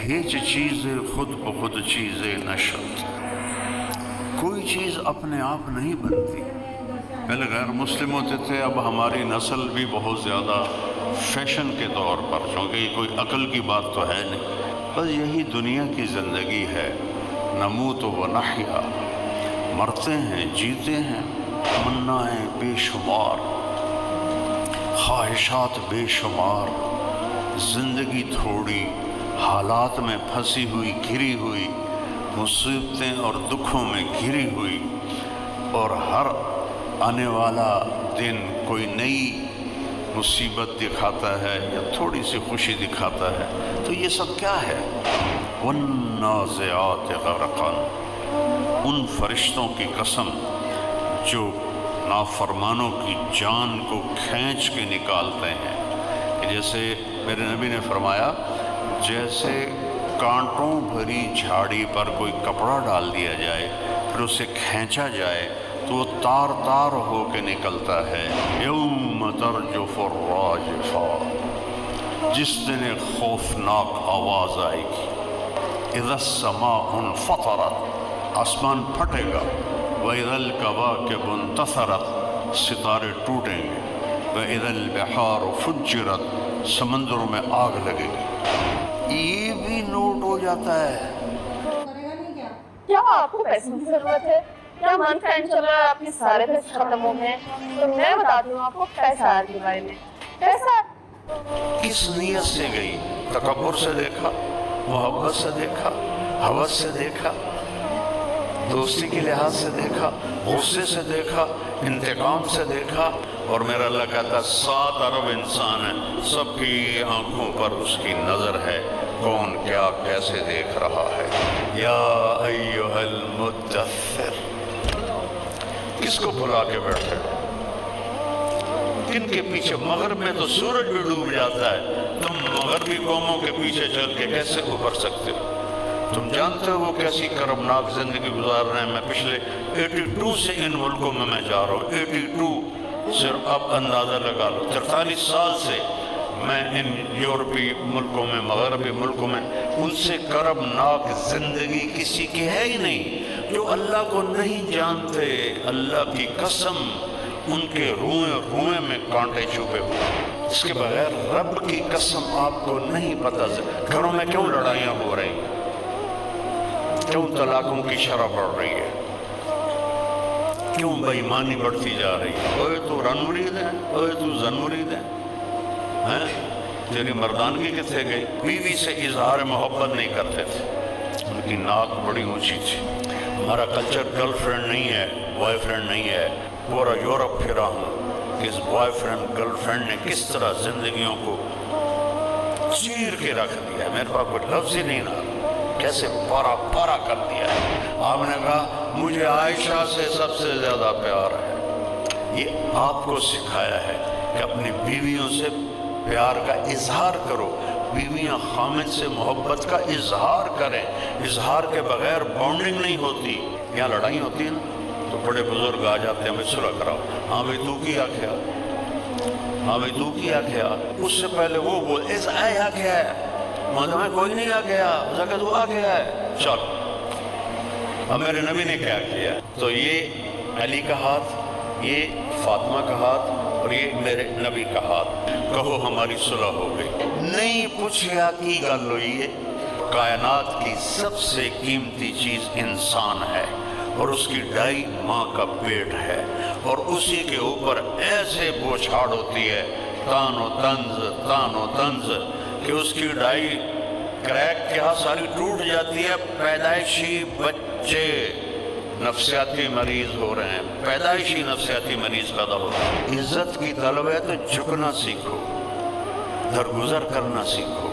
هیچ چیز خود بخود چیز نشد، کوئی چیز اپنے آپ نہیں بنتی۔ پہلے غیر مسلم ہوتے تھے، اب ہماری نسل بھی بہت زیادہ فیشن کے طور پر، چونکہ یہ کوئی عقل کی بات تو ہے نہیں، بس یہی دنیا کی زندگی ہے، نموت و نحیا، مرتے ہیں جیتے ہیں، تمنائیں بے شمار، خواہشات بے شمار، زندگی تھوڑی، حالات میں پھنسی ہوئی گھری ہوئی، مصیبتیں اور دکھوں میں گھری ہوئی، اور ہر آنے والا دن کوئی نئی مصیبت دکھاتا ہے یا تھوڑی سی خوشی دکھاتا ہے۔ تو یہ سب کیا ہے؟ والنازعات غرقا، ان فرشتوں کی قسم جو نافرمانوں کی جان کو کھینچ کے نکالتے ہیں، کہ جیسے میرے نبی نے فرمایا جیسے کانٹوں بھری جھاڑی پر کوئی کپڑا ڈال دیا جائے پھر اسے کھینچا جائے تو وہ تار تار ہو کے نکلتا ہے۔ یوم ترجف الراجفہ، جس دن ایک خوفناک آواز آئے گی، اذا السماء انفطرت، آسمان پھٹے گا، وَإِذَا الْكَوَاكِبُ انتثرت، ستارے ٹوٹیں گے، وَإِذَا الْبِحَارُ فُجِّرَتْ، سمندروں میں آگ لگے گی۔ یہ بھی نوٹ ہو جاتا ہے۔ کیا آپ کو پیسوں کی ضرورت ہے؟ کیا منتھ اینڈ چل رہا ہے، آپ کے سارے پیسے ختم ہو گئے؟ تو میں بتاتی ہوں آپ کو پیسہ کے بارے میں۔ پیسہ کس نیت سے گئی؟ تکبر سے دیکھا، محبت سے دیکھا، ہوس سے دیکھا، دوستی کے لحاظ سے دیکھا، غصے سے دیکھا، انتقام سے دیکھا، اور میرا اللہ کہتا ہے 7 ارب انسان ہیں، سب کی آنکھوں پر اس کی نظر ہے، کون کیا کیسے دیکھ رہا ہے۔ یا ایھا المدثر، کس کو بھلا کے بیٹھے؟ کن کے پیچھے؟ مغرب میں تو سورج بھی ڈوب جاتا ہے، تم مغربی قوموں کے پیچھے چل کے کیسے ابھر سکتے ہو؟ تم جانتے ہو وہ کیسی کربناک زندگی گزار رہے ہیں۔ میں پچھلے 82 سے ان ملکوں میں جا رہا ہوں، 82، صرف اب اندازہ لگا لو، 43 سال سے میں ان یورپی ملکوں میں، مغربی ملکوں میں، ان سے کربناک زندگی کسی کی ہے ہی نہیں۔ جو اللہ کو نہیں جانتے، اللہ کی قسم ان کے روئیں میں کانٹے چھپے ہوئے، اس کے بغیر رب کی قسم آپ کو نہیں پتہ گھروں میں کیوں لڑائیاں ہو رہی ہیں، کیوں طلاقوں کی شرح بڑھ رہی ہے، کیوں بے ایمانی بڑھتی جا رہی ہے۔ اوے تو رن مرید ہے، اوے تو زن مرید ہے، تیری مردانگی کتنے گئی؟ بیوی سے اظہار محبت نہیں کرتے تھے، ان کی ناک بڑی اونچی تھی۔ ہمارا کلچر گرل فرینڈ نہیں ہے، بوائے فرینڈ نہیں ہے۔ پورا یورپ پھرا ہوں کہ اس بوائے فرینڈ گرل فرینڈ نے کس طرح زندگیوں کو چیر کے رکھ دیا ہے، میرے پاس کوئی لفظ ہی نہیں رہا، کیسے پارا پارا کر دیا ہے۔ آپ نے کہا مجھے عائشہ سے سب سے زیادہ پیار ہے۔ یہ آپ کو سکھایا ہے کہ اپنی بیویوں سے پیار کا اظہار کرو، بیویاں خامد سے محبت کا اظہار کریں، اظہار کے بغیر بانڈنگ نہیں ہوتی۔ یہاں لڑائی ہوتی ہے نا تو بڑے بزرگ آ جاتے ہیں، ہمیں صلح کراؤ، ہاں بھائی تو کیا کیا، ہاں بھائی تو کیا کیا، اس سے پہلے وہ بول ایسا آیا کیا ہے، میں کوئی نہیں آ گیا، زکر تو آ گیا ہے، چل۔ اب میرے نبی نے کیا کیا؟ تو یہ علی کا ہاتھ، یہ فاطمہ کا ہاتھ، اور یہ میرے نبی کا ہاتھ، کہو ہماری صلح ہو گئی۔ نہیں پوچھیا کی گل ہوئی ہے، کائنات کی سب سے قیمتی چیز انسان ہے، اور اس کی ڈائی ماں کا پیٹ ہے، اور اسی کے اوپر ایسے بوچھاڑ ہوتی ہے، تان و طنز، کہ اس کی ڈائی کریک کیا ساری ٹوٹ جاتی ہے۔ پیدائشی بچے نفسیاتی مریض ہو رہے ہیں، پیدائشی نفسیاتی مریض پیدا ہو رہے ہیں۔ عزت کی طلب ہے تو جھکنا سیکھو، درگزر کرنا سیکھو،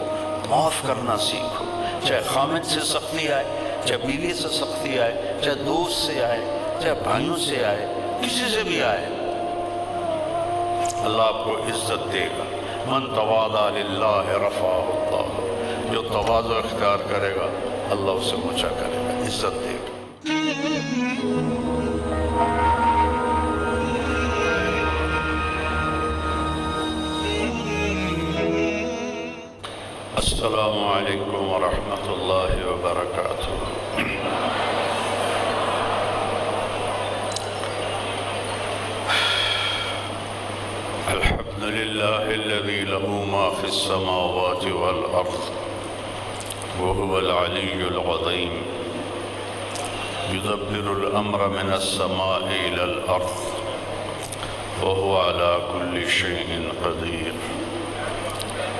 معاف کرنا سیکھو، چاہے خامد سے سختی آئے، چاہے بیوی سے سختی آئے، چاہے دوست سے آئے، چاہے بھائیوں سے آئے، کسی سے بھی آئے، اللہ آپ کو عزت دے گا۔ من تواضع للہ رفعہ اللہ، جو تواضع اختیار کرے گا اللہ اسے اونچا کرے گا، عزت دے گا۔ السلام علیکم ورحمۃ اللہ وبرکاتہ۔ الحمد للہ الذی لہ ما فی السماوات والارض وهو العلی العظیم يدبر الامر من السماء الى الارض وهو على كل شيء قدیر،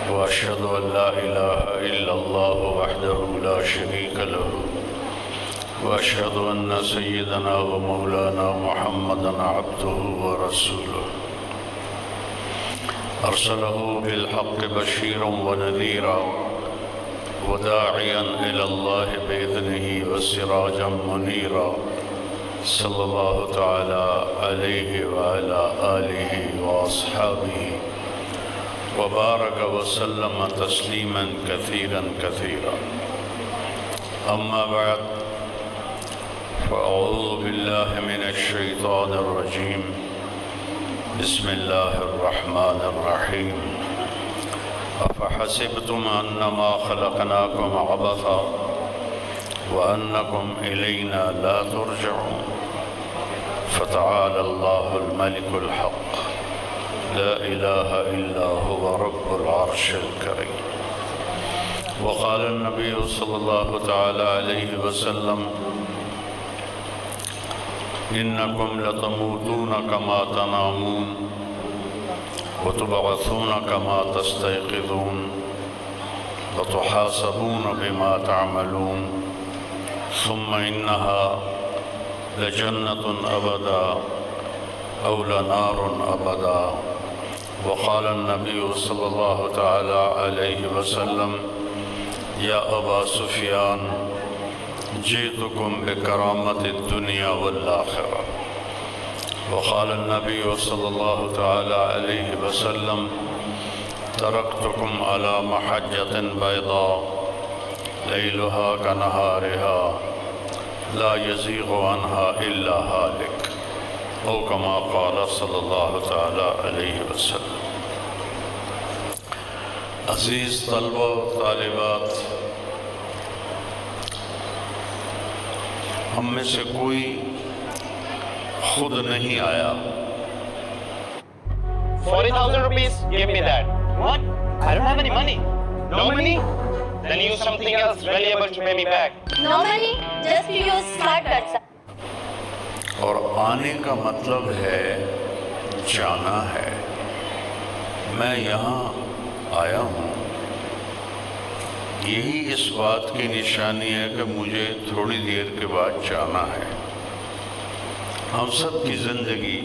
وأشهد أن لا إله إلا الله وحده لا شريك له، وأشهد أن سيدنا ومولانا محمدا عبده ورسوله، أرسله بالحق بشيرا ونذيرا وداعيا إلى الله بإذنه وسراجا منيرا، صلى الله تعالى عليه وعلى آله وأصحابه وبارك وسلم تسليما كثيرا كثيرا، أما بعد، فأعوذ بالله من الشيطان الرجيم، بسم الله الرحمن الرحيم، أفحسبتم أنما خلقناكم عبثا وأنكم إلينا لا ترجعون، فتعالى الله الملك الحق، لا إله إلا هو رب العرش الكريم، وقال النبي صلى الله تعالى عليه وسلم: إنكم لتموتون كما تنامون وتبعثون كما تستيقظون وتحاسبون بما تعملون، ثم إنها لجنة أبدا أو لنار أبدا، وقال النبي صلى الله تعالى عليه وسلم: يا أبا سفيان، جئتكم بكرامة الدنيا والآخرة، وقال النبي صلى الله تعالى عليه وسلم: تركتكم على محجة بيضاء ليلها كنهارها لا يزيغ عنها إلا هالك، او كما قال صلی اللہ تعالی علیہ وسلم۔ عزیز طلبہ و طالبات، ہم میں سے کوئی خود نہیں آیا۔ 40,000 rupees, give me that. What? I don't have any money. No money? Then use something else valuable to pay me back. No money, just use smart cards. اور آنے کا مطلب ہے جانا ہے۔ میں یہاں آیا ہوں، یہی اس بات کی نشانی ہے کہ مجھے تھوڑی دیر کے بعد جانا ہے۔ ہم سب کی زندگی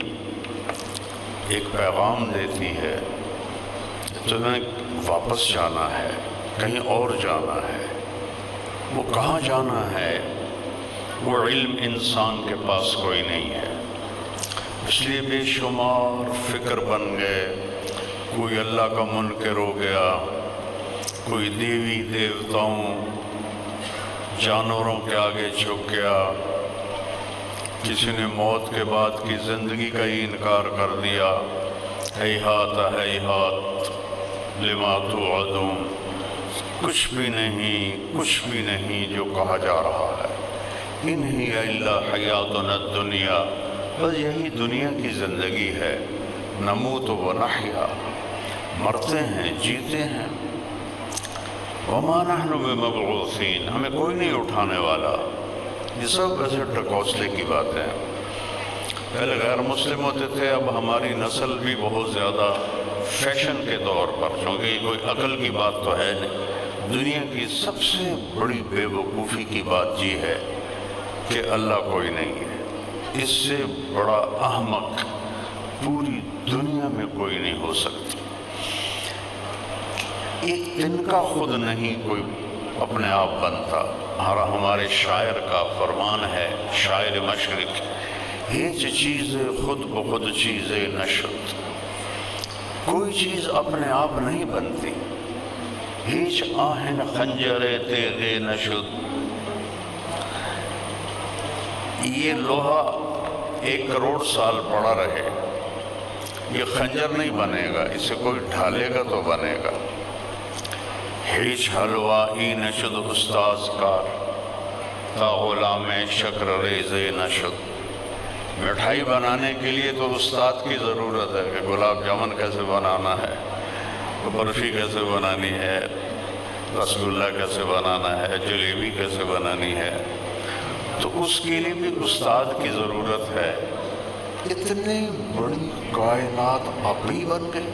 ایک پیغام دیتی ہے، تمہیں واپس جانا ہے، کہیں اور جانا ہے۔ وہ کہاں جانا ہے، وہ علم انسان کے پاس کوئی نہیں ہے، اس لیے بے شمار فکر بن گئے۔ کوئی اللہ کا منکر ہو گیا، کوئی دیوی دیوتاؤں جانوروں کے آگے جھک گیا، کسی نے موت کے بعد کی زندگی کا ہی انکار کر دیا۔ ہیہات ہیہات لما توعدون، کچھ بھی نہیں جو کہا جا رہا ہے۔ ان ہی الا حیاتنا الدنیا، بس یہی دنیا کی زندگی ہے۔ نموت و نحیا، مرتے ہیں جیتے ہیں۔ وما نحن بمبعوثین، ہمیں کوئی نہیں اٹھانے والا۔ یہ سب ویسے ٹکوسلے کی بات ہے۔ پہلے غیر مسلم ہوتے تھے، اب ہماری نسل بھی بہت زیادہ فیشن کے طور پر، چونکہ یہ کوئی عقل کی بات تو ہے نہیں۔ دنیا کی سب سے بڑی بے وقوفی کی بات یہ ہے کہ اللہ کوئی نہیں ہے۔ اس سے بڑا احمق پوری دنیا میں کوئی نہیں ہو سکتی۔ ایک دن کا خود نہیں کوئی اپنے آپ بنتا۔ ہمارے شاعر کا فرمان ہے، شاعر مشرق: ہیچ چیز خود بخود چیز نشد، کوئی چیز اپنے آپ نہیں بنتی۔ ہیچ آہن خنجر تیغ نشد، یہ لوہا 1 کروڑ سال پڑا رہے، یہ خنجر نہیں بنے گا، اسے کوئی ڈھالے گا تو بنے گا۔ هیچ حلوائی نشد استاذ کار تا غلام شکر ریزے نشد. مٹھائی بنانے کے لیے تو استاد کی ضرورت ہے کہ گلاب جامن کیسے بنانا ہے, برفی کیسے بنانی ہے, رسگلہ کیسے بنانا ہے, جلیبی کیسے بنانی ہے, تو اس کے لیے بھی استاد کی ضرورت ہے. اتنی بڑی کائنات آپ ہی بن گئی,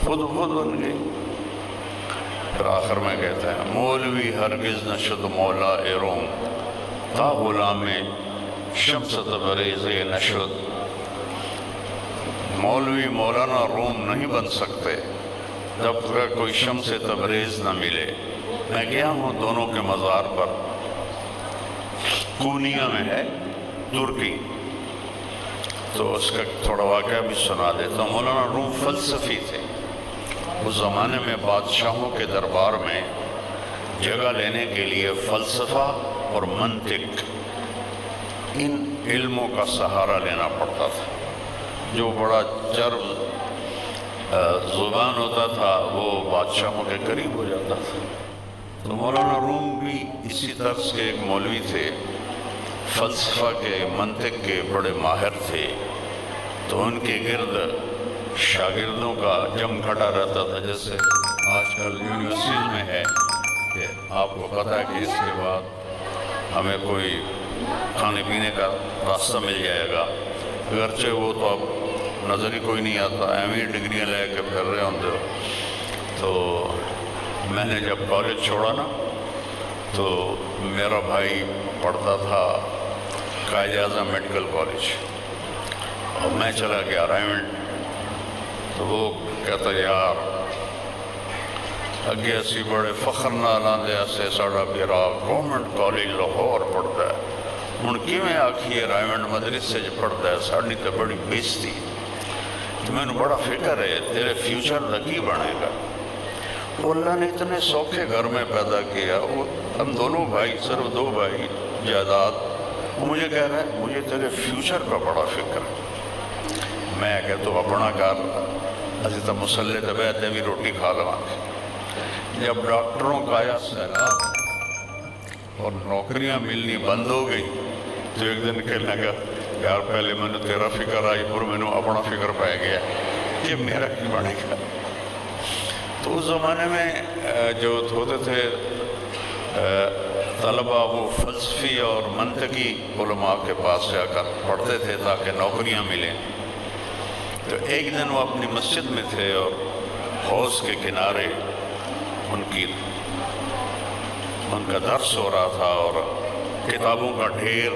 خود بن گئی. پھر آخر میں کہتا ہے مولوی ہرگز نشد مولا روم تا غلام شمس تبریز نشد. مولوی مولانا روم نہیں بن سکتے جب تک کوئی شمس تبریز نہ ملے. میں گیا ہوں دونوں کے مزار پر, کونیا میں ہے ترکی, تو اس کا تھوڑا واقعہ بھی سنا دیتا ہوں. مولانا روم فلسفی تھے. اس زمانے میں بادشاہوں کے دربار میں جگہ لینے کے لیے فلسفہ اور منطق ان علموں کا سہارا لینا پڑتا تھا. جو بڑا چرب زبان ہوتا تھا وہ بادشاہوں کے قریب ہو جاتا تھا. تو مولانا روم بھی اسی طرح کے ایک مولوی تھے, فلسفہ کے منطق کے بڑے ماہر تھے. تو ان کے گرد شاگردوں کا جم کھٹا رہتا تھا, جیسے آج کل یونیورسٹیز میں ہے کہ آپ کو پتہ ہے کہ اس کے بعد ہمیں کوئی کھانے پینے کا راستہ مل جائے گا, اگرچہ وہ تو اب نظر ہی کوئی نہیں آتا, ایم اے ڈگریاں لے کے پھر رہے ہوں. تو میں نے جب کالج چھوڑا نا تو میرا بھائی پڑھتا تھا قائد اعظم میڈیکل کالج اور میں چلا گیا رائمنڈ. تو وہ کہتا یار اگے اسی بڑے فخر نال آندے اسے ساڑا بیرا گورنمنٹ کالج لاہور پڑھتا ہے, ہن کیویں آکھیے رائمنڈ مدرسے چ پڑھتا ہے, ساڈی تے بڑی بےزتی. تو میں نے بڑا فکر ہے تیرے فیوچر کا کی بنے گا. وہ اللہ نے اتنے سوکھے گھر میں پیدا کیا, وہ ہم دونوں بھائی, صرف 2 بھائی جائیداد. وہ مجھے کہہ رہا ہے مجھے تیرے فیوچر کا بڑا فکر ہے. میں کہ تو اپنا کر, اسی تو مسلے تے بیٹھے بھی روٹی کھا لواں. جب ڈاکٹروں کا آیا سیلاب اور نوکریاں ملنی بند ہو گئی تو ایک دن کہنے لگا یار پہلے میں نے تیرا فکر آئی اور میں نے اپنا فکر پہ گیا کہ میرا کی بنے گا. تو اس زمانے میں جو ہوتے تھے طلبہ وہ فلسفی اور منطقی علماء کے پاس جا کر پڑھتے تھے تاکہ نوکریاں ملیں. تو ایک دن وہ اپنی مسجد میں تھے اور حوض کے کنارے ان کا درس ہو رہا تھا اور کتابوں کا ڈھیر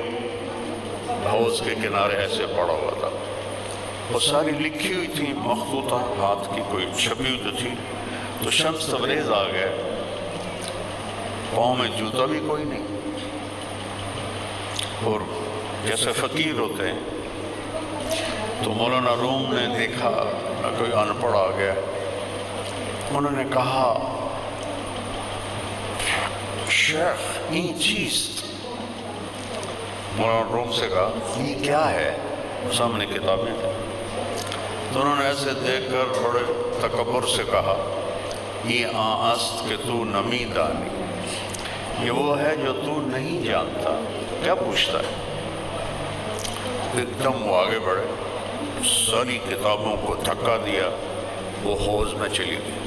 حوض کے کنارے ایسے پڑا ہوا تھا. وہ ساری لکھی ہوئی تھی, مخطوطہ ہاتھ کی کوئی چھپی ہوئی تو تھی. تو شمس تبریز آ گئے, پاؤں میں جوتا بھی کوئی نہیں, اور جیسے فقیر ہوتے ہیں. تو مولانا روم نے دیکھا کوئی ان پڑھ آ گیا. انہوں نے کہا شیخ این چیست. مولانا روم سے کہا یہ کیا ہے, سامنے کتابیں تھیں. تو انہوں نے ایسے دیکھ کر بڑے تکبر سے کہا یہ است کہ تو نمی دانی, یہ وہ ہے جو تو نہیں جانتا. کیا پوچھتا ہے؟ ایک دم وہ آگے بڑھے, ساری کتابوں کو دھکا دیا, وہ حوض میں چلی گئی.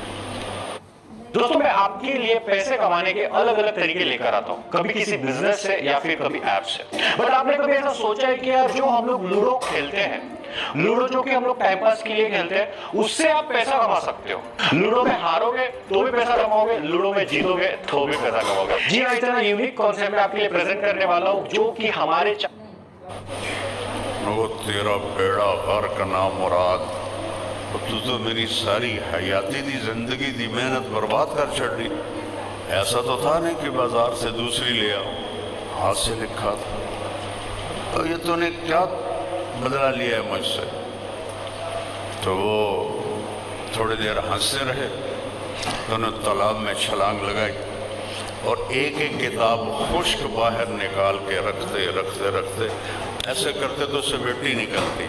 دوستوں میں آپ کے لیے پیسے کمانے کے الگ الگ طریقے لے کر آتا ہوں, کبھی کسی بزنس سے یا پھر کبھی ایپ سے. بٹ آپ نے کبھی ایسا سوچا ہے کہ یار جو ہم لوگ لوڈو کھیلتے ہیں, لوڈو جو کہ ہم لوگ ٹائم پاس کے لیے کھیلتے ہیں, اس سے آپ پیسہ کما سکتے ہو. لوڈو میں ہارو گے تو بھی پیسہ کماؤ گے, لوڈو میں جیتو گے تو بھی پیسہ کماؤ گے. جی ہاں, اتنا یونیک کانسیپٹ میں آپ کے لیے پریزنٹ کرنے والا ہوں جو کہ ہمارے وہ تیرا بیڑا غرق نام مراد, تو میری ساری حیاتی دی زندگی دی محنت برباد کر چھڑ دی. ایسا تو تھا نہیں کہ بازار سے دوسری لے آؤ, ہاتھ سے لکھا تھا. تو یہ تو نے کیا بدلا لیا ہے مجھ سے. تو وہ تھوڑی دیر ہنستے رہے, تو انہوں تالاب میں چھلانگ لگائی اور ایک ایک کتاب خشک باہر نکال کے رکھتے رکھتے رکھتے ایسے کرتے تو اسے مٹی نکلتی.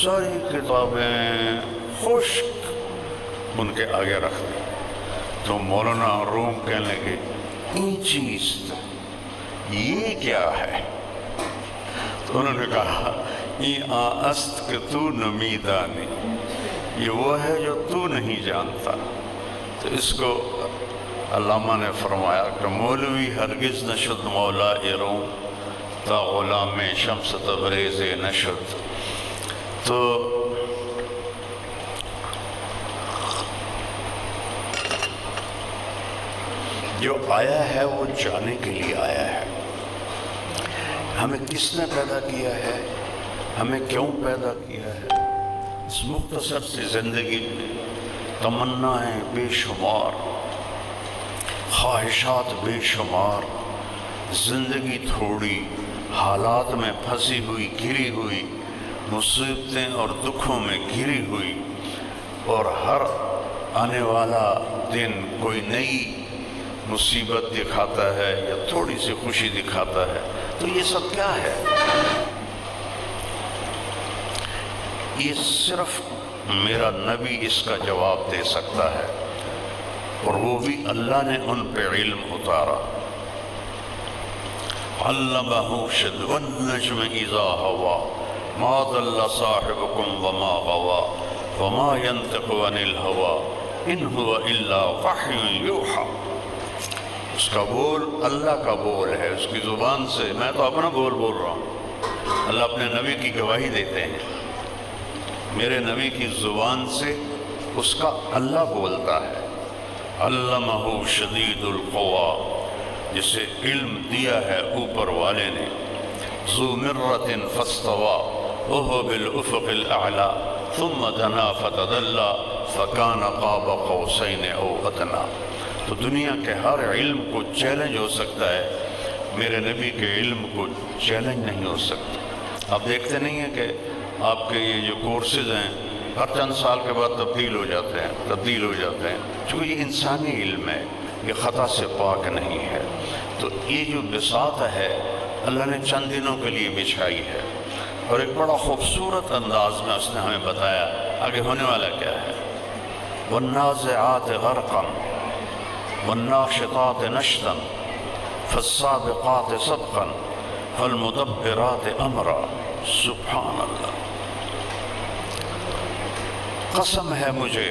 ساری کتابیں خشک ان کے آگے رکھ دی. تو مولانا روم کہنے لگے این چیز یہ کیا ہے؟ تو انہوں نے کہا این آست کہ تو نمیدانی، یہ وہ ہے جو تو نہیں جانتا۔ تو اس کو علامہ نے فرمایا کہ مولوی ہرگز نشد مولا روم تا غلام شمس تبریز نشد۔ تو جو آیا ہے وہ جانے کے لیے آیا ہے۔ ہمیں کس نے پیدا کیا ہے، ہمیں کیوں پیدا کیا ہے، اس مختصر سی زندگی میں تمنائیں بے شمار، خواہشات بے شمار، زندگی تھوڑی، حالات میں پھنسی ہوئی گھری ہوئی، مصیبتیں اور دکھوں میں گھری ہوئی، اور ہر آنے والا دن کوئی نئی مصیبت دکھاتا ہے یا تھوڑی سی خوشی دکھاتا ہے۔ تو یہ سب کیا ہے؟ یہ صرف میرا نبی اس کا جواب دے سکتا ہے، اور وہ بھی اللہ نے ان پہ علم اتارا۔ علمہ شدید النجم اذا ہوا ما ضل صاحبکم وما غوا وما ينطق عن الهوى ان هو الا وحی یوحی۔ اس کا بول اللہ کا بول ہے، اس کی زبان سے، میں تو اپنا بول رہا ہوں، اللہ اپنے نبی کی گواہی دیتے ہیں، میرے نبی کی زبان سے اس کا اللہ بولتا ہے۔ علمہ شدید القوا، جسے علم دیا ہے اوپر والے نے، ذو مرۃ فاستوى وهو بالافق الاعلی ثم دنا فتدلی فکان قاب قوسین او ادنی۔ تو دنیا کے ہر علم کو چیلنج ہو سکتا ہے، میرے نبی کے علم کو چیلنج نہیں ہو سکتا۔ آپ دیکھتے نہیں ہیں کہ آپ کے یہ جو کورسز ہیں ہر چند سال کے بعد تبدیل ہو جاتے ہیں، چونکہ یہ انسانی علم ہے، یہ خطا سے پاک نہیں ہے۔ تو یہ جو بساط ہے اللہ نے چند دنوں کے لیے بچھائی ہے، اور ایک بڑا خوبصورت انداز میں اس نے ہمیں بتایا آگے ہونے والا کیا ہے۔ والنازعات غرقا والناشطات نشطا فالسابقات سبقا فالمدبرات امرا۔ سبحان اللہ، قسم ہے مجھے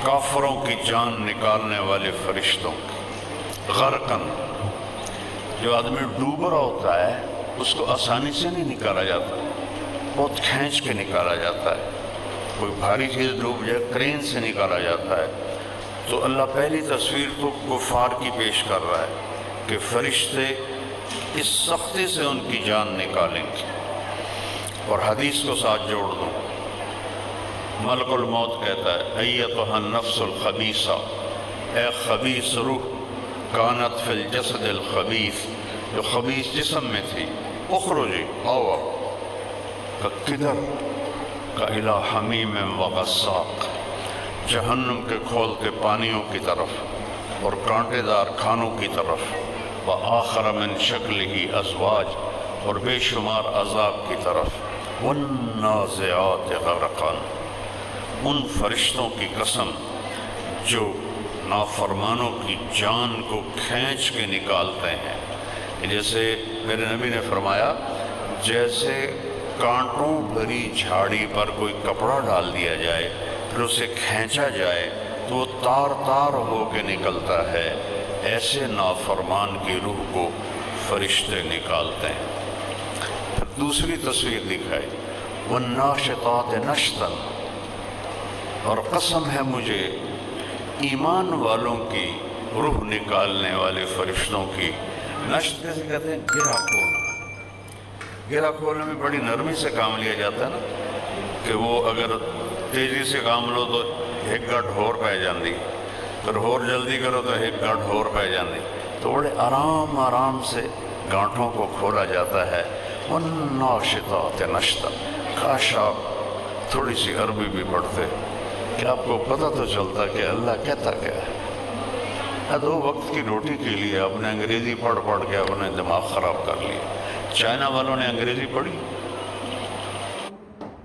کافروں کی جان نکالنے والے فرشتوں کی۔ غرقن، جو آدمی ڈوب رہا ہوتا ہے اس کو آسانی سے نہیں نکالا جاتا، بہت کھینچ کے نکالا جاتا ہے۔ کوئی بھاری چیز ڈوب جائے کرین سے نکالا جاتا ہے۔ تو اللہ پہلی تصویر تو کفار کی پیش کر رہا ہے کہ فرشتے اس سختی سے ان کی جان نکالیں گے۔ اور حدیث کو ساتھ جوڑ دوں، ملک الموت کہتا ہے ایتھا النفس الخبیثہ، اے خبیث روح، کانت فی الجسد الخبیث، جو خبیث جسم میں تھی، اخرجی آوا کدھر کا الی حمیم و غساق، جہنم کے کھولتے پانیوں کی طرف اور کانٹے دار کھانوں کی طرف، وآخر من شکلہ ازواج، اور بے شمار عذاب کی طرف، والنازعات غرقا، ان فرشتوں کی قسم جو نافرمانوں کی جان کو کھینچ کے نکالتے ہیں۔ جیسے میرے نبی نے فرمایا جیسے کانٹوں بھری جھاڑی پر کوئی کپڑا ڈال دیا جائے پھر اسے کھینچا جائے تو وہ تار تار ہو کے نکلتا ہے، ایسے نافرمان کی روح کو فرشتے نکالتے ہیں۔ پھر دوسری تصویر دکھائی، والناشطات نشطا، اور قسم ہے مجھے ایمان والوں کی روح نکالنے والے فرشتوں کی۔ نشط کیسے کہتے ہیں؟ گرا کھولنا۔ گرا کھولنے میں بڑی نرمی سے کام لیا جاتا ہے نا، کہ وہ اگر تیزی سے کام لو تو ایک گاٹھ ہور پہ جاندی، پھر ہور جلدی کرو تو ایک گاٹھ ہور پہ جاندی، تو بڑے آرام آرام سے گانٹھوں کو کھولا جاتا ہے۔ والناشطات نشطا، کاش آپ تھوڑی سی عربی بھی پڑھتے کہ آپ کو پتہ تو چلتا کہ اللہ کہتا کیا ہے۔ دو وقت کی روٹی کے لیے آپ نے انگریزی پڑھ پڑھ کے اپنے دماغ خراب کر لیا۔ چائنا والوں نے انگریزی پڑھی،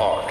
8,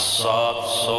700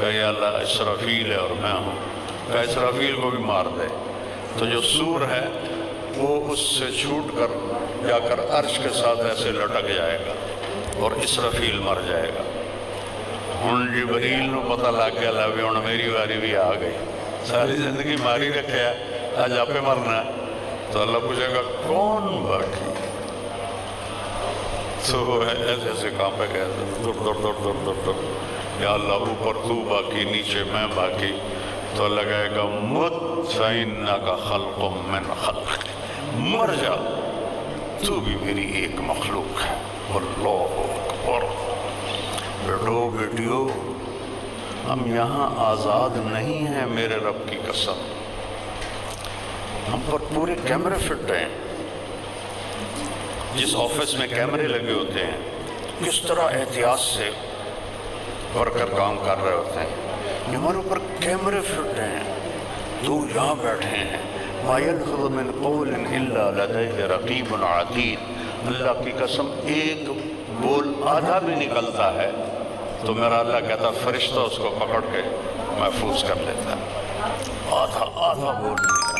کہ یا اللہ اسرافیل ہے اور میں ہوں، کہ اسرافیل کو بھی مار دے۔ تو جو سور ہے وہ اس سے چھوٹ کر جا کر عرش کے ساتھ ایسے لٹک جائے گا اور اسرافیل مر جائے گا۔ ہن جبریل نو پتہ لگ گیا لے ہن میری واری بھی آ گئی، ساری زندگی ماری رکھے آج آپ مرنا ہے۔ تو اللہ پوچھے گا کون باقی؟ تو وہ ایسے ایسے کام پہ گئے در یا اللہ اوپر تو باقی، نیچے میں باقی۔ تو اللہ کہے گا مت فإنک خلق من خلق، مر جا تو بھی میری ایک مخلوق ہے۔ اللہ اکبر۔ بیٹو بیٹیو، ہم یہاں آزاد نہیں ہیں، میرے رب کی قسم۔ ہم پر پورے کیمرے فٹ ہیں، جس آفس میں کیمرے لگے ہوتے ہیں کس طرح احتیاط سے ورکر کام کر رہے ہوتے ہیں، ہمارے اوپر کیمرے فٹ ہیں، تو یہاں بیٹھے ہیں۔ ما یلفظ من قول الا لدیہ رقیب عتید، اللہ کی قسم ایک بول آدھا بھی نکلتا ہے تو میرا اللہ کہتا فرشتہ اس کو پکڑ کے محفوظ کر لیتا ہے، آدھا بول نکلتا۔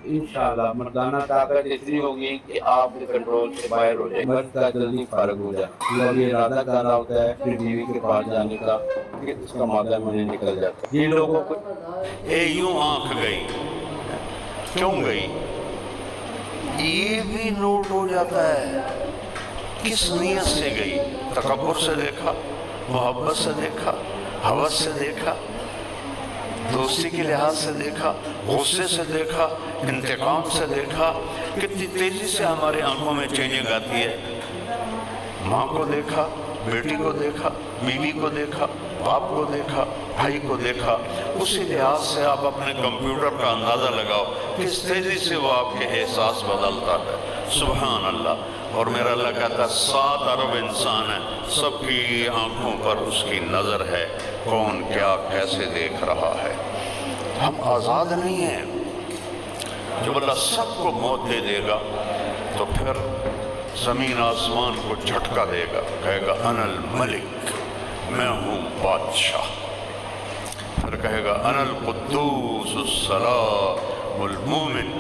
انشاءاللہ مردانہ طاقت اتنی ہوگی کہ آپ کے کنٹرول سے باہر ہو جائے، مرد کا جلدی فارغ ہو جائے۔ جب یہ ارادہ کر رہا ہوتا ہے پھر بیوی کے پاس جانے کا کہ اس کا مادہ منہ نکل جاتا ہے۔ یہ لوگوں کو یوں آنکھ گئی، کیوں گئی؟ یہ بھی نوٹ ہو جاتا ہے کس نیت سے گئی۔ تکبر سے دیکھا، محبت سے دیکھا، ہوس سے دیکھا، دوستی کے لحاظ سے دیکھا، غصے سے دیکھا، انتقام سے دیکھا۔ کتنی تیزی سے ہماری آنکھوں میں چینجنگ آتی ہے۔ ماں کو دیکھا، بیٹی کو دیکھا، بیوی کو دیکھا، باپ کو دیکھا، بھائی کو دیکھا، اسی لحاظ سے آپ اپنے کمپیوٹر کا اندازہ لگاؤ کس تیزی سے وہ آپ کے احساس بدلتا ہے۔ سبحان اللہ۔ اور میرا اللہ کہتا ہے 7 ارب انسان ہیں، سب کی آنکھوں پر اس کی نظر ہے، کون کیا کیسے دیکھ رہا ہے۔ ہم آزاد نہیں ہیں۔ جب اللہ سب کو موت دے دے گا تو پھر زمین آسمان کو جھٹکا دے گا، کہے گا انا الملک، میں ہوں بادشاہ۔ پھر کہے گا انا القدوس السلام المومن،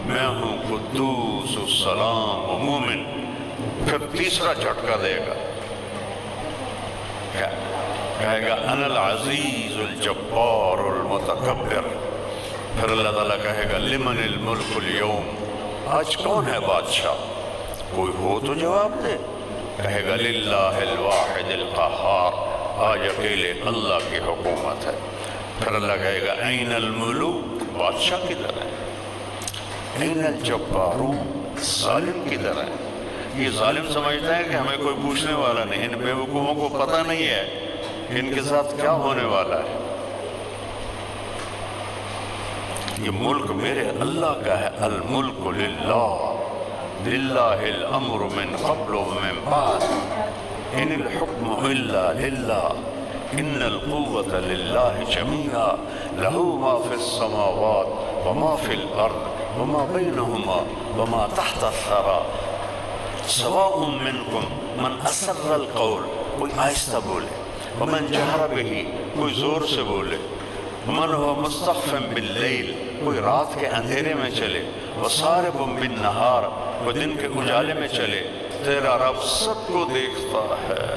میں ہوں قدوس السلام مومن۔ پھر تیسرا جھٹکا دے گا، کہے گا انا العزیز الجبار المتکبر۔ پھر اللہ تعالیٰ کہے گا لمن الملک اليوم، آج کون ہے بادشاہ؟ کوئی ہو تو جواب دے۔ کہے گا للہ الواحد القہار، آج اکیلے اللہ کی حکومت ہے۔ پھر اللہ کہے گا این الملوک، بادشاہ کدھر ہے؟ این الجبارون، ظالم کدھر ہے؟ یہ ظالم سمجھتا ہے کہ ہمیں کوئی پوچھنے والا نہیں، ان بے وقوفوں کو پتہ نہیں ہے ان کے ساتھ کیا ہونے والا ہے۔ یہ ملک میرے اللہ کا ہے، الملک للہ، للہ الامر من قبل ومن بعد، ان الحکم الا للہ، ان القوة للہ جمیعا، لہ ما فی السماوات وما فی الارض وما بینہما وما تحت الثرى، سواء منکم من اسر القول، کوئی آہستہ بولے، ومن جہر بہ، کوئی زور سے بولے، من هو مستخف باللیل، کوئی رات کے اندھیرے میں چلے، وصارب بالنہار، کوئی دن کے اجالے میں چلے، تیرا رب سب کو دیکھتا ہے۔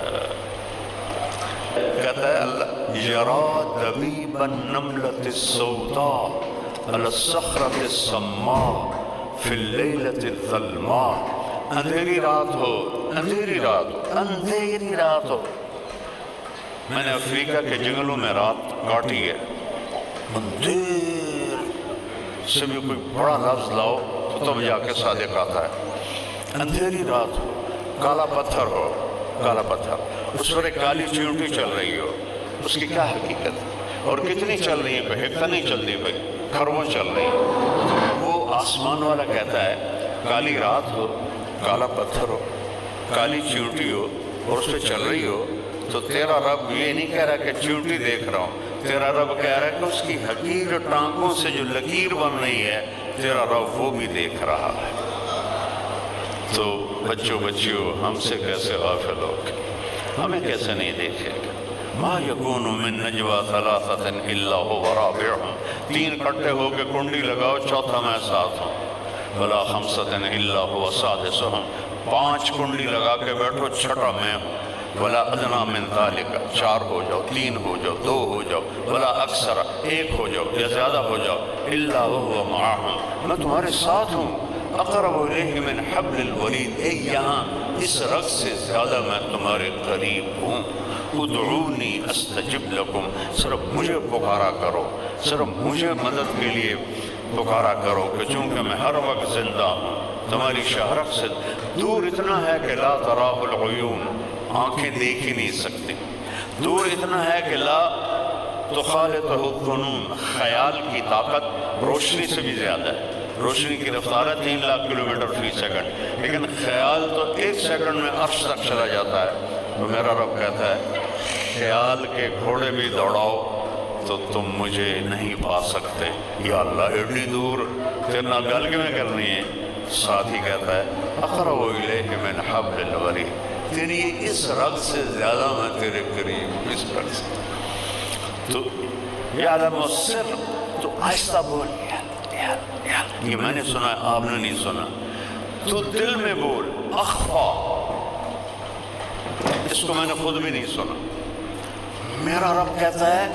کہتا ہے اللہ یرا دبیب النملۃ السوداء علی الصخرۃ السماء فی اللیلۃ الظلماء، اندھیری رات ہو، اندھیری رات ہو، اندھیری رات ہو۔ میں نے افریقہ کے جنگلوں میں رات کاٹی ہے، اندھیر سے بھی کوئی بڑا لفظ لاؤ تو تب جا کے صادق آتا ہے۔ اندھیری رات ہو، کالا پتھر ہو، کالا پتھر، اس پر ایک کالی چیونٹی چل رہی ہو، اس کی کیا حقیقت ہے اور کتنی چل رہی ہے؟ کوئی ہفتہ نہیں چل رہی بھائی، کھربوں چل رہی ہے۔ وہ آسمان والا کہتا ہے کالی رات ہو، کالا پتھر ہو، کالی چیونٹی ہو اور اس پہ چل رہی ہو، تو تیرا رب یہ نہیں کہہ رہا کہ چیونٹی دیکھ رہا ہوں، تیرا رب کہہ رہا ہے کہ اس کی حقیر ٹانکوں سے جو لکیر بن رہی ہے تیرا رب وہ بھی دیکھ رہا ہے۔ تو بچوں ہم سے کیسے غافل ہو گئے، ہمیں کیسے نہیں دیکھے گا؟ ما یکون من نجوا ثلاثۃ الا هو رابعهم، تین اکٹھے ہو کے کنڈی لگاؤ چوتھا میں ساتھ ہوں، ولا خمسۃ الا هو سادسهم، پانچ کنڈی لگا کے بیٹھو چھٹا میں ہوں، ولا ادنا من ذالک، چار ہو جاؤ، تین ہو جاؤ، دو ہو جاؤ، ولا اکثر، ایک ہو جاؤ یا زیادہ ہو جاؤ، الا وهو معهم، میں تمہارے ساتھ ہوں، اقرب الیہ من حبل الورید، اے یہاں اس رگ سے زیادہ میں تمہارے قریب ہوں، ادعونی استجب لکم، صرف مجھے پکارا کرو، صرف مجھے مدد کے لیے پکارا کرو، کہ چونکہ میں ہر وقت زندہ ہوں، تمہاری شہرت سے دور اتنا ہے کہ لا تراہ العیون، آنکھیں دیکھ ہی نہیں سکتی، دور اتنا ہے کہ لا تخالطہ الظنون، خیال کی طاقت روشنی سے بھی زیادہ ہے، روشنی کی رفتار ہے 3 لاکھ کلومیٹر فی سیکنڈ، لیکن خیال تو 1 سیکنڈ میں عرش تک چلا جاتا ہے۔ تو میرا رب کہتا ہے خیال کے گھوڑے بھی دوڑاؤ تو تم مجھے نہیں پا سکتے، یا اللہ ایڈی دور تیرے نال گل کیوں کرنی ہے؟ ساتھ ہی کہتا ہے اقرب الیہ من حبل الورید، تیری اس رگ سے زیادہ میں تیرے قریب، اس رگ سے تو یعلم السر، تو آہستہ بول، یہ میں نے سنا ہے آپ نے نہیں سنا، تو دل میں بول، اخفا، اس کو میں نے خود بھی نہیں سنا، میرا رب کہتا ہے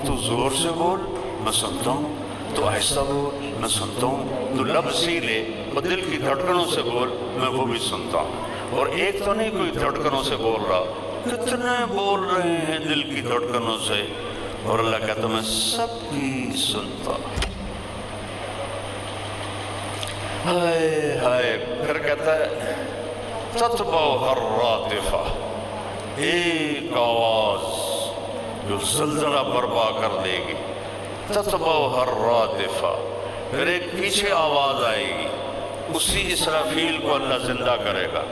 تو زور سے بول میں سنتا ہوں، تو آہستہ بول میں سنتا ہوں، تو لب سیلے اور دل کی دھڑکنوں سے بول میں وہ بھی سنتا ہوں، اور ایک تو نہیں کوئی دھڑکنوں سے بول رہا، کتنے بول رہے ہیں دل کی دھڑکنوں سے، اور اللہ کہتا میں سب کی سنتا ہوں۔ ہائے ہائے، پھر کہتا ہے تتبعها الرادفہ، ایک آواز جو زلزلہ برپا کر دے گی، تتبعها الرادفہ، پھر ایک پیچھے آواز آئے گی، اسی اسرافیل کو اللہ زندہ کرے گا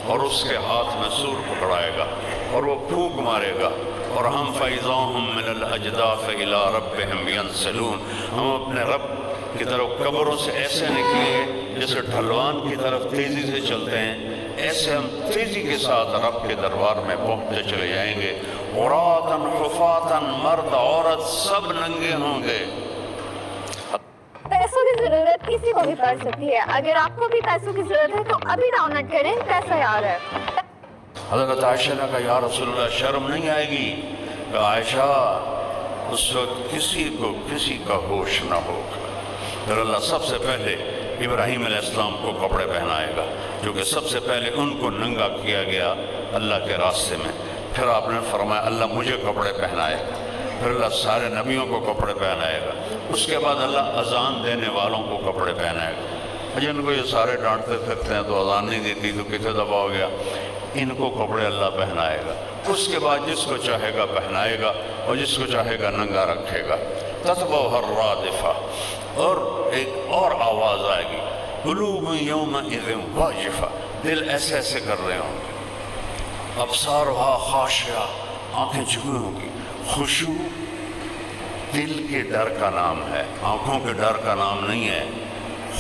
اور اس کے ہاتھ میں سور پکڑائے گا اور وہ پھونک مارے گا، اور ہم فَإِذَا هُمْ مِنَ الْأَجْدَاثِ إِلَىٰ رَبِّهِمْ يَنْسِلُونَ، ہم اپنے رب کی طرف قبروں سے ایسے نکلیں جیسے ڈھلوان کی طرف تیزی سے چلتے ہیں، ایسے ہم تیزی کے ساتھ رب کے دربار میں پہنچتے چلے جائیں گے، عُرَاةً حُفَاةً، مرد عورت سب ننگے ہوں گے۔ پیسوں کی ضرورت کسی کو بھی پڑ سکتی ہے، اگر آپ کو بھی پیسوں کی ضرورت ہے تو ابھی ڈاؤن لوڈ کریں، پیسہ یار ہے۔ حضرت عائشہ نے کہا یا رسول اللہ شرم نہیں آئے گی؟ کہ عائشہ اس وقت کسی کو کسی کا ہوش نہ ہوگا، پھر اللہ سب سے پہلے ابراہیم علیہ السلام کو کپڑے پہنائے گا، جو کہ سب سے پہلے ان کو ننگا کیا گیا اللہ کے راستے میں، پھر آپ نے فرمایا اللہ مجھے کپڑے پہنائے گا، پھر اللہ سارے نبیوں کو کپڑے پہنائے گا، اس کے بعد اللہ اذان دینے والوں کو کپڑے پہنائے گا، جن کو یہ سارے ڈانٹتے پھرتے ہیں تو اذان نہیں دیتی تو کتنے دفعہ ہو گیا، ان کو کپڑے اللہ پہنائے گا، اس کے بعد جس کو چاہے گا پہنائے گا اور جس کو چاہے گا ننگا رکھے گا۔ تتبعها الرادفہ، اور ایک اور آواز آئے گی، قلوب یومئذ واجفہ، دل ایسے ایسے کر رہے ہوں گے، ابصارها خاشعہ، آنکھیں جھکی ہوں گی، خشوع دل کے ڈر کا نام ہے، آنکھوں کے ڈر کا نام نہیں ہے،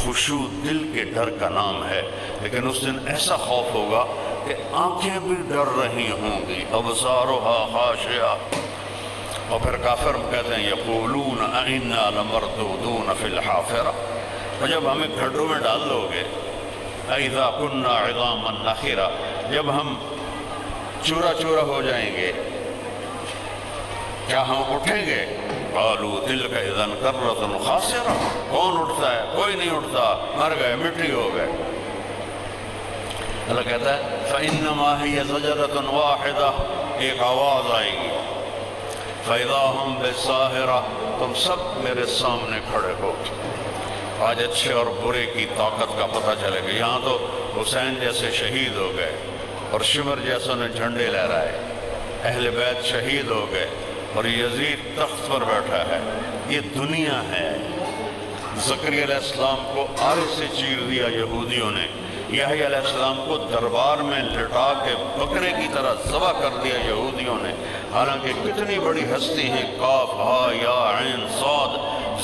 خشوع دل کے ڈر کا نام ہے، لیکن اس دن ایسا خوف ہوگا کہ آنکھیں بھی ڈر رہی ہوں گی، ابصارها خاشعہ۔ اور پھر کافر کہتے ہیں یقولون اِنَّا لَمَرْدُودُونَ فِي الْحَافِرَةِ، اور جب ہمیں کھڈوں میں ڈال دو گے، اِذَا كُنَّا عِظَامًا نَخِرَةً، جب ہم چورا چورا ہو جائیں گے، کیا ہم اٹھیں گے؟ قالوا تلك اذا كرة خاسرة، کون اٹھتا ہے؟ کوئی نہیں اٹھتا، مر گئے، مٹی ہو گئے۔ اللہ کہتا ہے فإنما هي زجرة واحدة، ایک آواز آئے گی، فإذا هم بالساہرة، تم سب میرے سامنے کھڑے ہو۔ آج اچھے اور برے کی طاقت کا پتہ چلے گا۔ یہاں تو حسین جیسے شہید ہو گئے اور شمر جیسوں نے جھنڈے لہرائے، اہل بیت شہید ہو گئے اور یزید تخت پر بیٹھا ہے۔ یہ دنیا ہے۔ زکریا علیہ السلام کو آرے سے چیر دیا یہودیوں نے، یحییٰ علیہ السلام کو دربار میں لٹا کے بکرے کی طرح ذبح کر دیا یہودیوں نے، حالانکہ کتنی بڑی ہستی ہیں۔ قاف ہا یا عین صاد،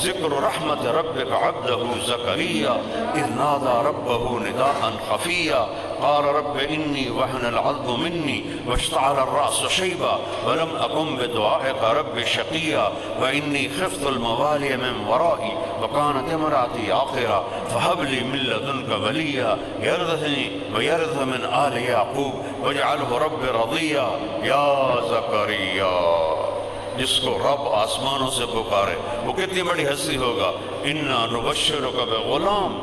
ذکر رحمت ربک عبدہ زکریا اذ نادى ربہ نداء خفیا قال رب إني وهن العظم مني واشتعل الرأس شيبا ولم أكن بدعائك رب شقيا وإني خفت الموالي من ورائي وكانت امرأتي عاقرا فهب لي من لدنك وليا يرثني ويرث من آل يعقوب واجعله رب رضيا یا زکریا. جس کو رب آسمانوں سے پکارے وہ کتنی بڑی ہستی ہوگا. انا نبشرک بغلام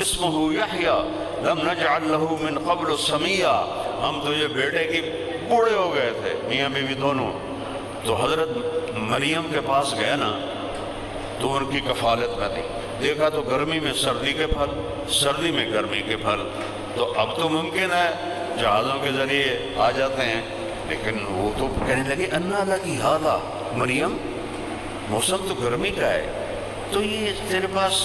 اسمہ یحییٰ لم نجعل له من قبل سمیا. ہم تجھے بیٹے کی بوڑھے ہو گئے تھے میاں بیوی دونوں. تو حضرت مریم کے پاس گیا نا تو ان کی کفالت میں تھی. دیکھا تو گرمی میں سردی کے پھل سردی میں گرمی کے پھل. تو اب تو ممکن ہے جہازوں کے ذریعے آ جاتے ہیں لیکن وہ تو کہنے لگے انا لکی ھذا مریم موسم تو گرمی کا ہے تو یہ تیرے پاس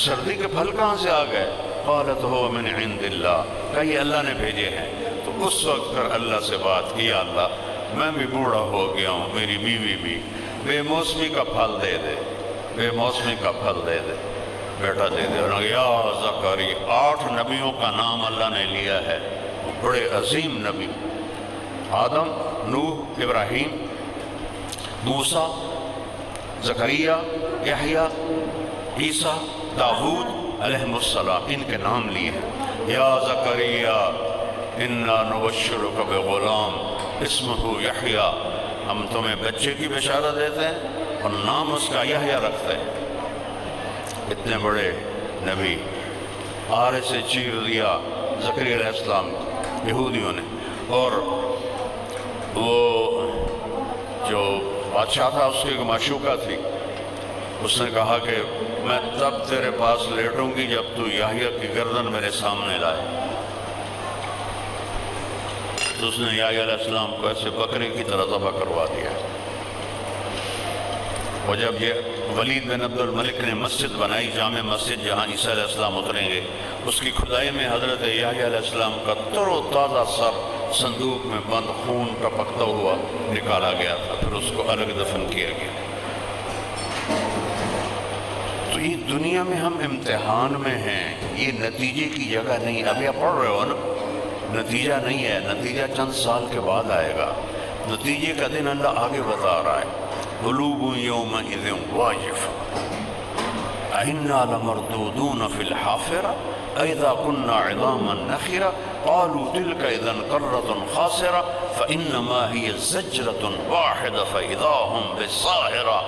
سردی کے پھل کہاں سے آ گئے. قالت هو من عند اللہ کہ یہ اللہ نے بھیجے ہیں. تو اس وقت پھر اللہ سے بات کی اللہ میں بھی بوڑھا ہو گیا ہوں میری بیوی بھی بے موسمی کا پھل دے دے بے موسمی کا پھل دے دے بیٹا دے دے. یا زکری 8 نبیوں کا نام اللہ نے لیا ہے بڑے عظیم نبی. آدم نوح ابراہیم موسیٰ زکریا یحییٰ عیسیٰ داؤد علیہ السلام ان کے نام لیے ہیں. یا زکریا انا نبشرک بغلام اسمہ یحییٰ ہم تمہیں بچے کی بشارت دیتے ہیں اور نام اس کا یحییٰ رکھتے ہیں. اتنے بڑے نبی آرے سے چیر دیا زکریا علیہ السلام یہودیوں نے. اور وہ جو بادشاہ تھا اس کی ایک معشوقہ تھی. اس نے کہا کہ میں تب تیرے پاس لیٹوں گی جب تو یحییٰ کی گردن میرے سامنے لائے. تو اس نے یحییٰ علیہ السلام کو ایسے بکرے کی طرح ذبح کروا دیا. اور جب یہ ولید بن عبد الملک نے مسجد بنائی جامع مسجد جہاں عیسیٰ علیہ السلام اتریں گے اس کی کھدائی میں حضرت یحییٰ علیہ السلام کا تر و تازہ سر صندوق میں بند خون کا پکتا ہوا نکالا گیا تھا. پھر اس کو الگ دفن کیا گیا. تو یہ دنیا میں ہم امتحان میں ہیں یہ نتیجے کی جگہ نہیں. ابھی آپ پڑھ رہے ہو نا نتیجہ نہیں ہے نتیجہ چند سال کے بعد آئے گا. نتیجے کا دن اللہ آگے بتا رہا ہے. قلوب یومئذ واجفة أئنا لمردودون في الحافرة أئذا كنا عظاما نخرة قالوا تلك إذا كرة خاسرة فإنما هي زجرة واحدة فإذا هم بالساهرة.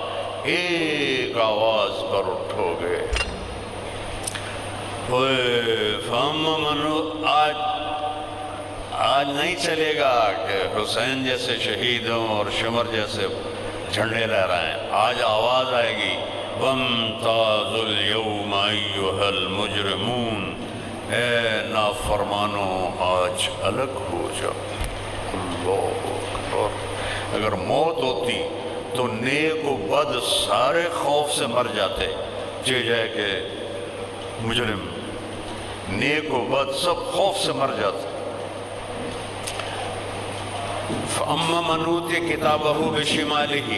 ایک آواز پر اٹھو گے. آج نہیں چلے گا کہ حسین جیسے شہید ہوں اور شمر جیسے جھنڈے لے رہے ہیں. آج آواز آئے گی وَامْتَازُوا الْيَوْمَ أَيُّهَا الْمُجْرِمُونَ اے نافرمانوں آج الگ ہو جاؤ. اللہ اکبر. اگر موت ہوتی تو نیک و بد سارے خوف سے مر جاتے. یہ جائے کہ مجرم نیک و بد سب خوف سے مر جاتے. فَأَمَّا مَنْ أُوتِيَ كِتَابَهُ بِشِمَالِهِ.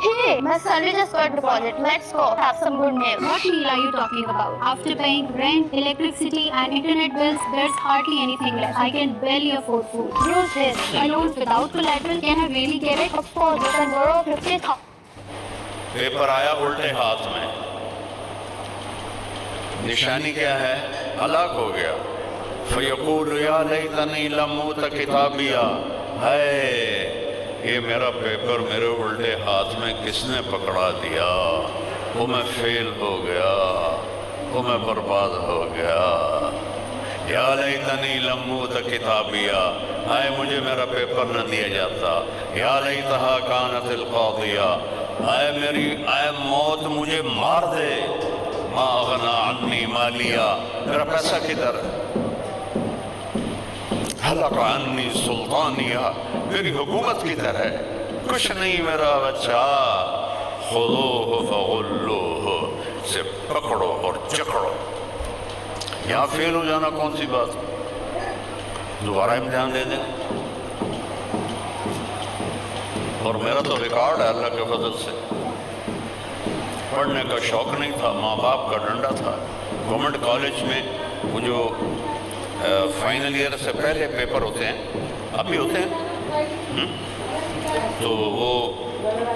Hey, my salary just got deposited. Let's go have some good news. What meal are you talking about? After paying rent, electricity and internet bills, there's hardly anything left. I can barely afford food. Use this. A loan without collateral, can I really get it? Of course, you can borrow 50,000. Paper آیا الٹے ہاتھ میں. نشانی کیا ہے؟ ہلاک ہو گیا. فَيَقُولُ يَا لَيْتَنِي لَمْ أُوتَ كِتَابِيَا. ہے یہ میرا پیپر میرے الٹے ہاتھ میں کس نے پکڑا دیا. وہ میں فیل ہو گیا وہ میں برباد ہو گیا. یا لیتنی لم اوت کتابیا. ہائے مجھے میرا پیپر نہ دیا جاتا. یا لیتہا کانت القاضیہ. ہائے موت مجھے مار دے. ما اغنا عنی مالیہ. میرا پیسہ کدھر ہے. حلق عنی سلطانیہ. میری حکومت کدھر ہے. کچھ نہیں میرا بچہ. خذوہ فغلوہ. سے پکڑو اور چکڑو. یہاں فیل ہو جانا کون سی بات. دوبارہ امتحان دے دیں. اور میرا تو ریکارڈ ہے اللہ کے فضل سے. پڑھنے کا شوق نہیں تھا, ماں باپ کا ڈنڈا تھا. گورنمنٹ کالج میں وہ جو فائنل ایئر سے پہلے پیپر ہوتے ہیں، اب بھی ہوتے ہیں، تو وہ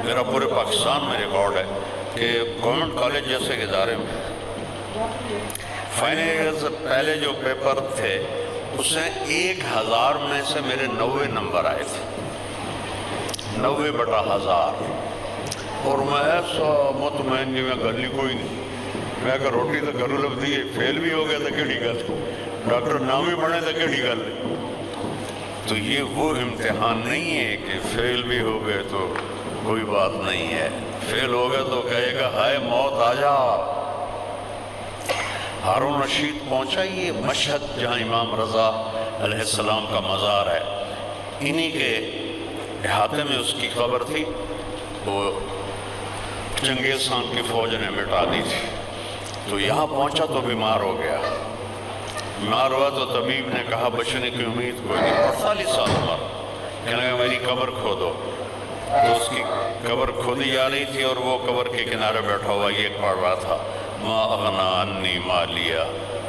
میرا پورے پاکستان میں ریکارڈ ہے کہ گورنمنٹ کالج جیسے ادارے میں فائنل ایئر سے پہلے جو پیپر تھے اس میں 1000 میں سے میرے 90 نمبر آئے تھے، 90/1000، اور میں ایسا مطمئن کہ میں گل ہی کوئی نہیں، میں اگر روٹی تو گھروں لگتی ہے، فیل بھی ہو گیا تو کہڑی گل، ڈاکٹر نہ بھی بنے تو کہڑی گل۔ تو یہ وہ امتحان نہیں ہے کہ فیل بھی ہو گئے تو کوئی بات نہیں ہے، فیل ہو گیا تو کہے گا ہائے موت آ جا۔ ہارون رشید پہنچا یہ مشہد جہاں امام رضا علیہ السلام کا مزار ہے، انہی کے احاطے میں اس کی قبر تھی، وہ چنگیز خان کی فوج نے مٹا دی تھی۔ تو یہاں پہنچا تو بیمار ہو گیا، بیمار ہوا تو طبیب نے کہا بچنے کی امید کوئی نہیں، 48 سال عمر، کہنے لگا میری قبر کھودو، تو اس کی قبر کھودی جا رہی تھی اور وہ قبر کے کنارے بیٹھا ہوا یہ پڑھ رہا تھا ما اغنا انی مالیہ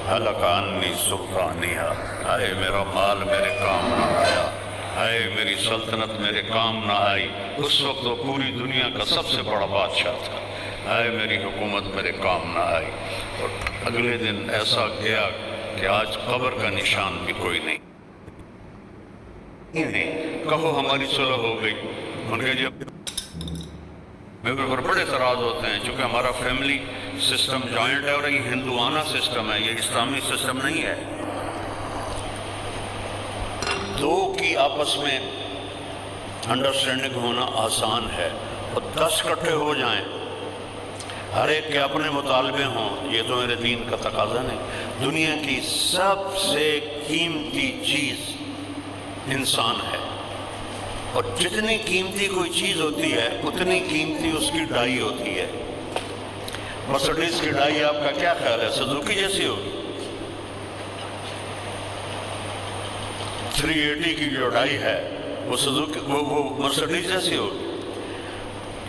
ہلک انی سلطانیہ، ہائے میرا مال میرے کام نہ آیا، ہائے میری سلطنت میرے کام نہ آئی۔ اس وقت وہ پوری دنیا کا سب سے بڑا بادشاہ تھا، ہائے میری حکومت میرے کام نہ آئی۔ اور اگلے دن ایسا گیا کہ آج قبر کا نشان بھی کوئی نہیں۔ کہو ہماری صلح ہو گئی، ان کے جب میرے پر بڑے اعتراض ہوتے ہیں چونکہ ہمارا فیملی سسٹم جوائنٹ ہے اور یہ ہندوانہ سسٹم ہے، یہ اسلامی سسٹم نہیں ہے۔ دو کی آپس میں انڈرسٹینڈنگ ہونا آسان ہے، اور 10 اکٹھے ہو جائیں، ہر ایک کے اپنے مطالبے ہوں، یہ تو میرے دین کا تقاضا نہیں۔ دنیا کی سب سے قیمتی چیز انسان ہے، اور جتنی قیمتی کوئی چیز ہوتی ہے اتنی قیمتی اس کی ڈائی ہوتی ہے۔ مرسڈیز کی ڈائی آپ کا کیا خیال ہے، سزوکی جیسی ہوگی؟ 380 کی جو ڈائی ہے وہ مرسڈیز جیسی ہوگی؟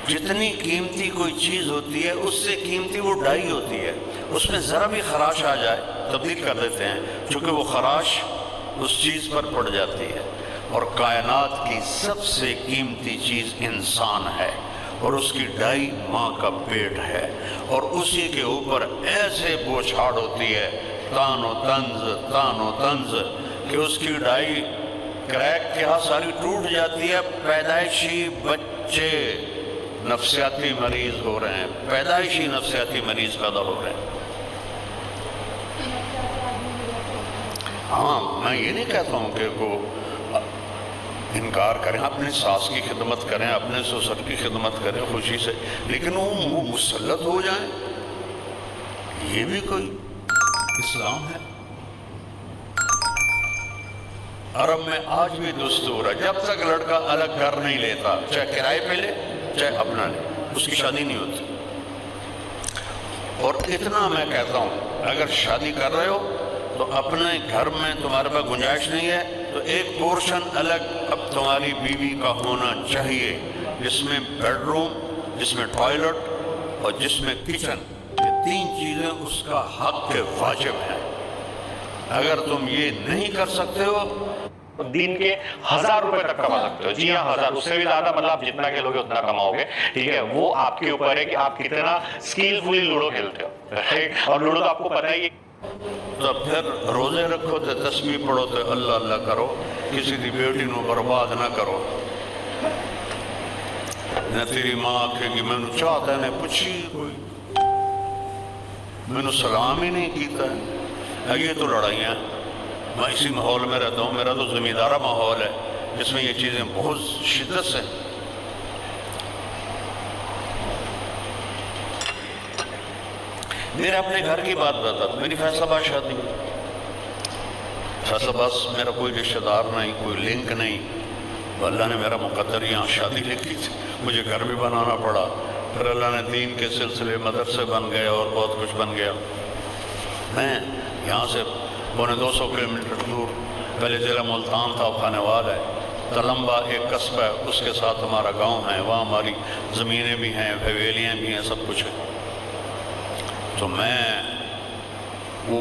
جتنی قیمتی کوئی چیز ہوتی ہے اس سے قیمتی وہ ڈائی ہوتی ہے، اس میں ذرا بھی خراش آ جائے تبدیل کر دیتے ہیں، چونکہ وہ خراش اس چیز پر پڑ جاتی ہے۔ اور کائنات کی سب سے قیمتی چیز انسان ہے، اور اس کی ڈائی ماں کا پیٹ ہے، اور اسی کے اوپر ایسے بوچھاڑ ہوتی ہے تان و طنز کہ اس کی ڈائی کریک کے ہاں ساری ٹوٹ جاتی ہے۔ پیدائشی بچے نفسیاتی مریض ہو رہے ہیں، پیدائشی نفسیاتی مریض پیدا ہو رہے ہیں۔ ہاں میں یہ نہیں کہتا ہوں کہ وہ انکار کریں، اپنی ساس کی خدمت کریں، اپنے سسر کی خدمت کریں خوشی سے، لیکن وہ مسلط ہو جائیں، یہ بھی کوئی اسلام ہے؟ عرب میں آج بھی دستور ہے، جب تک لڑکا الگ گھر نہیں لیتا، چاہے کرائے پہ لے چاہے اپنا لے، اس کی شادی نہیں ہوتی۔ اور اتنا میں کہتا ہوں اگر شادی کر رہے ہو تو اپنے گھر میں تمہارے پاس گنجائش نہیں ہے تو ایک پورشن الگ اب تمہاری بیوی کا ہونا چاہیے، جس میں بیڈ روم، جس میں ٹوائلٹ اور جس میں کچن، یہ 3 چیزیں اس کا حق واجب ہے۔ اگر تم یہ نہیں کر سکتے ہو دن کے 1000 روپے تک کما سکتے ہو، جی ہاں 1000، اس سے بھی زیادہ، مطلب آپ جتنا کھیلو گے اتنا کماؤ گے، ٹھیک ہے؟ وہ آپ کے اوپر ہے کہ آپ کتنا سکیلفلی لوڈو کھیلتے ہو، اور لوڈو تو آپ کو پتہ ہی ہے۔ تو پھر روزے رکھو تو تسبیح پڑھو تو اللہ اللہ کرو، کسی دی بیٹی نو برباد نہ کرو۔ نہ تیری ماں آکھے گی میں نو چاہتا ہے، نہ پوچھی کوئی، میں نو سلام ہی نہیں کیتا ہے۔ یہ تو لڑائیاں، میں اسی ماحول میں رہتا ہوں، میرا تو زمیندارہ ماحول ہے جس میں یہ چیزیں بہت شدت سے۔ میرے اپنے گھر کی بات بتا، میری فیصلہ آباد شادی، فیصلہ آباد میرا کوئی رشتہ دار نہیں، کوئی لنک نہیں، اللہ نے میرا مقدر یہاں شادی لکھی تھی، مجھے گھر بھی بنانا پڑا، پھر اللہ نے دین کے سلسلے مدرسے بن گئے اور بہت کچھ بن گیا۔ میں یہاں سے 250 کلومیٹر دور، پہلے ضلع ملتان تھا، خانوال ہے، تلمبا ایک قصبہ ہے، اس کے ساتھ ہمارا گاؤں ہے، وہاں ہماری زمینیں بھی ہیں، حویلیاں بھی ہیں، سب کچھ ہے۔ تو میں وہ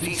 30